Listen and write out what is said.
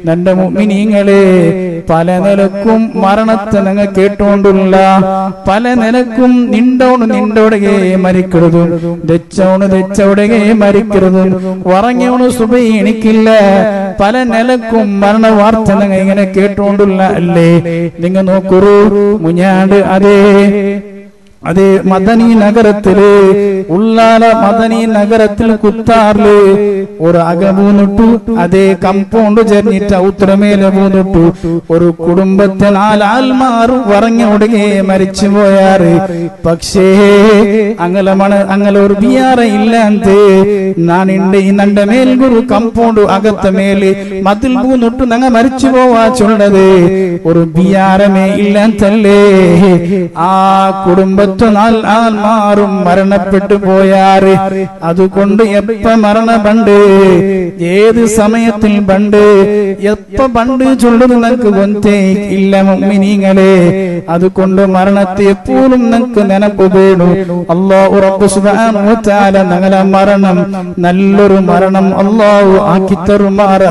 നന്റെ മുഅ്മിനീങ്ങളെ പല നിലക്കും മരണത്തെ നിങ്ങൾ കേട്ടോണ്ടുള്ള പല നിലക്കും നിണ്ടോടകെ മരിക്കരുതും ദച്ചോടകെ മരിക്കരുതും ഉറങ്ങിയോണ് സുബഹി എണിക്കില്ല പല നിലക്കും മരണ വാർത്ത നിങ്ങൾ ഇങ്ങനെ കേട്ടോണ്ടുള്ള അല്ലേ നിങ്ങൾ നോക്കൂ മുഞ്ഞാണ്ട് അതേ മദനി നഗരത്തില് ഉള്ളാല മദനി നഗരത്തിൽ കുത്താറില് ഒരു അകമൂന്നിട്ടു അതേ കമ്പൗണ്ട് ചേർന്നിട്ട് ഉത്തരമേലെ മൂന്നിട്ടു ഒരു കുടുംബത്തെ 4 ആൾമാർ ഉറങ്ങിയൊടുകെ മരിച്ചു പോയാറ് പക്ഷേ അങ്ങനെ ഒരു ബിയാറ ഇല്ലാന്ത് നാനിണ്ട് ഈ നന്റെ മേൽഗുരു കമ്പൗണ്ട് അകത്ത മേല് മതിൽ മൂന്നിട്ടു നങ്ങ മരിച്ചു പോവാ ചൊല്ലത് ഒരു ബിയാറമേ ഇല്ലാന്തല്ലേ ആ കുടുംബ 4 ആൾമാരും മരണപ്പെട്ടു പോയാറ് അതുകൊണ്ട് എപ്പ മരണ ബണ്ട് ഏത് സമയത്തിൽ ബണ്ട് എപ്പ ബണ്ട് ചൊല്ലുന്നത് നമുക്ക് ഗൊന്തേ ഇല്ല മുഅ്മിനീങ്ങളെ അതുകൊണ്ട് മരണത്തെ എപ്പോഴും നമുക്ക് നെനപ്പ് വേണു അല്ലാഹു റബ്ബ് സുബ്ഹാനഹു വ തആല ഞങ്ങളെ മരണം നല്ലൊരു മരണം അല്ലാഹു ആക്കി തരുമാറാകട്ടെ